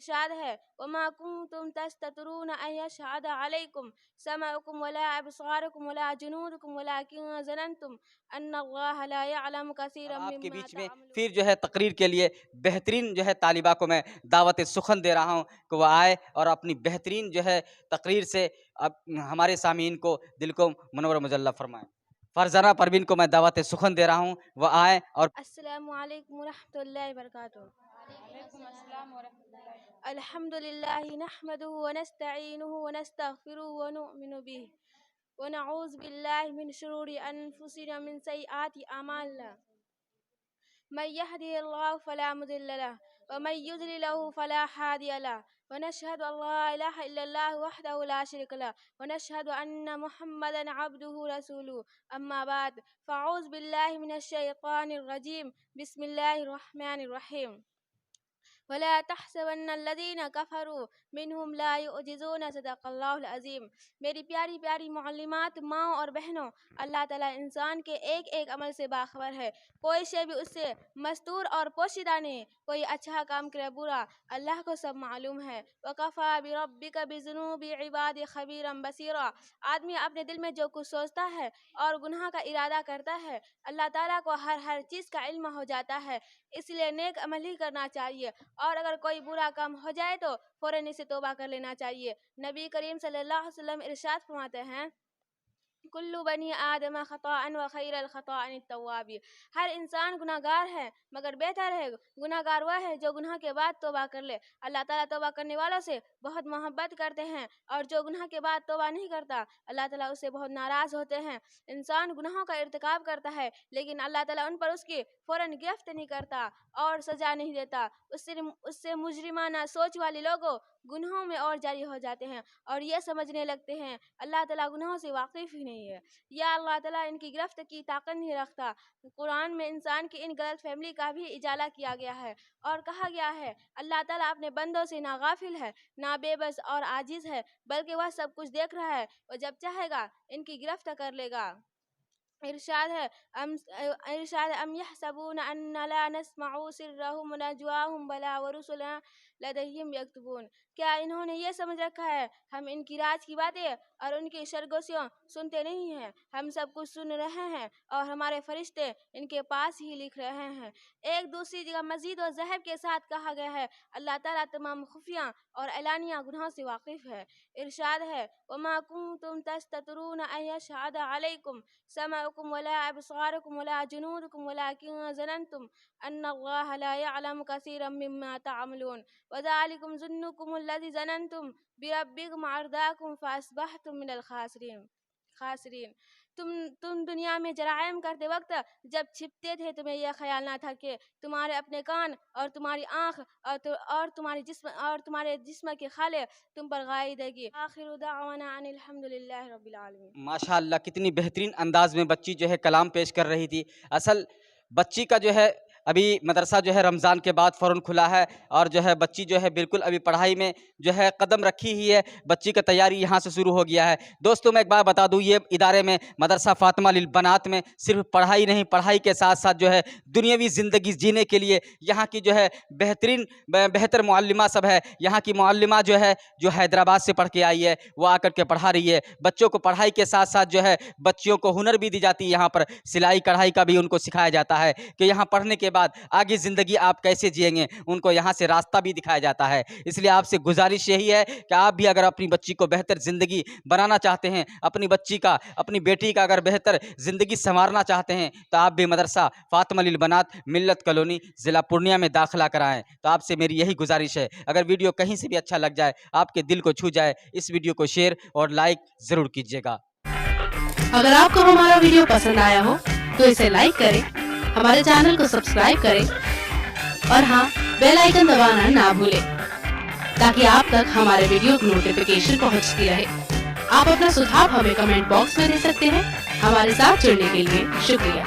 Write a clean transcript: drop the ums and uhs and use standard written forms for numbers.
ارشاد ہے وما کنتم تستترون ان یشهد علیکم سمعکم ولا ابصارکم ولا جنودکم ولکن ظننتم ان اللہ لا یعلم کثیرا آپ کے مما بیچ میں تعملون۔ پھر جو ہے تقریر کے لیے بہترین جو ہے طالبہ کو میں دعوت سخن دے رہا ہوں کہ وہ آئے اور اپنی بہترین جو ہے تقریر سے ہمارے سامعین کو دل کو منور مجلہ فرمائیں۔ فرزانہ پروین کو میں دعوت سخن دے رہا ہوں، وہ آئیں اور السلام علیکم ورحمۃ اللہ وبرکاتہ۔ وعلیکم السلام ورحمۃ اللہ۔ الحمد للہ نحمده ونستعینه ونستغفره ونؤمن به ونعوذ باللہ من شرور انفسنا من سیئات اعمالنا من يهده الله فلا مضل له ومن يضلل له فلا هادي له ونشهد ان لا اله الا الله وحده لا شريك له ونشهد ان محمدا عبده ورسوله اما بعد فاعوذ بالله من الشيطان الرجيم بسم الله الرحمن الرحيم ولا تحسبن الذين كفروا منهم لا يعجزون صدق اللہ العظیم۔ میری پیاری پیاری معلمات، ماں اور بہنوں، اللہ تعالیٰ انسان کے ایک ایک عمل سے باخبر ہے، کوئی شے بھی اس سے مستور اور پوشیدہ نہیں، کوئی اچھا کام کرے برا، اللہ کو سب معلوم ہے۔ وَكَفَى بِرَبِّكَ بِذُنُوبِ عِبَادِ خَبِيرًا بَصِيرًا۔ آدمی اپنے دل میں جو کچھ سوچتا ہے اور گناہ کا ارادہ کرتا ہے، اللہ تعالیٰ کو ہر چیز کا علم ہو جاتا ہے، اس لیے نیک عمل ہی کرنا چاہیے، اور اگر کوئی برا کام ہو جائے تو فوراً اسے توبہ کر لینا چاہیے۔ نبی کریم صلی اللہ علیہ وسلم ارشاد فرماتے ہیں کل بنی آدم خطاء وخیر الخطاء التواب۔ ہر انسان گناہ گار ہے مگر بہتر ہے گناہ گار وہ ہے جو گناہ کے بعد توبہ کر لے۔ اللہ تعالیٰ توبہ کرنے والوں سے بہت محبت کرتے ہیں، اور جو گناہ کے بعد توبہ نہیں کرتا اللہ تعالیٰ اس سے بہت ناراض ہوتے ہیں۔ انسان گناہوں کا ارتکاب کرتا ہے لیکن اللہ تعالیٰ ان پر اس کی فوراً گرفت نہیں کرتا اور سزا نہیں دیتا، اس سے مجرمانہ سوچ والے لوگوں گناہوں میں اور جاری ہو جاتے ہیں اور یہ سمجھنے لگتے ہیں اللہ تعالیٰ گناہوں سے واقف ہی نہیں ہے، یا اللہ تعالیٰ ان کی گرفت کی طاقت نہیں رکھتا۔ قرآن میں انسان کی ان غلط فہمی کا بھی اجالہ کیا گیا ہے اور کہا گیا ہے اللہ تعالیٰ اپنے بندوں سے نہ غافل ہے، نہ بے بس اور عاجز ہے، بلکہ وہ سب کچھ دیکھ رہا ہے، وہ جب چاہے گا ان کی گرفت کر لے گا۔ ارشاد ہے ام یحسبون ان لا نسمع سرهم ونجواهم بلا ورسلنا لدیہم یکتبون۔ کیا انہوں نے یہ سمجھ رکھا ہے ہم ان کی راز کی باتیں اور ان کی سرگوشیاں سنتے نہیں ہیں؟ ہم سب کچھ سن رہے ہیں اور ہمارے فرشتے ان کے پاس ہی لکھ رہے ہیں۔ ایک دوسری جگہ مزید و ضہب کے ساتھ کہا گیا ہے اللہ تعالیٰ تمام خفیہ اور اعلانیہ گناہوں سے واقف ہے۔ ارشاد ہے وما کنتم تستترون ان یشهد علیکم سمعکم ولا ابصارکم ولا جنودکم ولکن ظننتم ان اللہ لا یعلم کثیرا مما تعملون وذلکم ظنکم الذی ظننتم بربکم ارداکم فاصبحتم من الخاسرین۔ تم دنیا میں جرائم کرتے وقت جب چھپتے تھے تمہیں یہ خیال نہ تھا کہ تمہارے اپنے کان اور تمہاری آنکھ اور تمہارے جسم کے خالے تم پر غائی دے گی۔ آخر دعوانا ان الحمد للہ رب العالمین۔ ماشاء اللہ کتنی بہترین انداز میں بچی جو ہے کلام پیش کر رہی تھی۔ اصل بچی کا جو ہے ابھی مدرسہ جو ہے رمضان کے بعد فوراً کھلا ہے اور جو ہے بچی جو ہے بالکل ابھی پڑھائی میں جو ہے قدم رکھی ہی ہے، بچی کا تیاری یہاں سے شروع ہو گیا ہے۔ دوستوں میں ایک بات بتا دوں، یہ ادارے میں مدرسہ فاطمہ للبنات میں صرف پڑھائی نہیں، پڑھائی کے ساتھ ساتھ جو ہے دنیاوی زندگی جینے کے لیے یہاں کی جو ہے بہتر معلمہ سب ہے۔ یہاں کی معلمہ جو ہے جو حیدرآباد سے پڑھ کے آئی ہے وہ آ کر کے پڑھا رہی ہے بچوں کو، پڑھائی کے ساتھ ساتھ جو ہے بچیوں کو ہنر بھی دی جاتی ہے، یہاں پر سلائی کڑھائی کا بھی ان کو سکھایا جاتا ہے کہ یہاں پڑھنے کے بعد آگے زندگی آپ کیسے جئیں گے، ان کو یہاں سے راستہ بھی دکھایا جاتا ہے۔ اس لیے آپ سے گزارش یہی ہے کہ آپ بھی اگر اپنی بچی کو بہتر زندگی بنانا چاہتے ہیں، اپنی بچی کا، اپنی بیٹی کا اگر بہتر زندگی سنوارنا چاہتے ہیں تو آپ بھی مدرسہ فاطمہ للبنات ملت کالونی ضلع پورنیہ میں داخلہ کرائیں۔ تو آپ سے میری یہی گزارش ہے، اگر ویڈیو کہیں سے بھی اچھا لگ جائے، آپ کے دل کو چھو جائے، اس ویڈیو کو شیئر اور لائک ضرور کیجیے گا۔ اگر آپ کو ہمارا ویڈیو پسند آیا ہو تو اسے لائک کریں، ہمارے چینل کو سبسکرائب کریں اور ہاں بیل آئیکن دبانا نہ بھولیں تاکہ آپ تک ہمارے ویڈیو کی نوٹیفیکیشن پہنچتی رہے۔ آپ اپنا سجھاؤ ہمیں کمنٹ باکس میں دے سکتے ہیں۔ ہمارے ساتھ جڑنے کے لیے شکریہ۔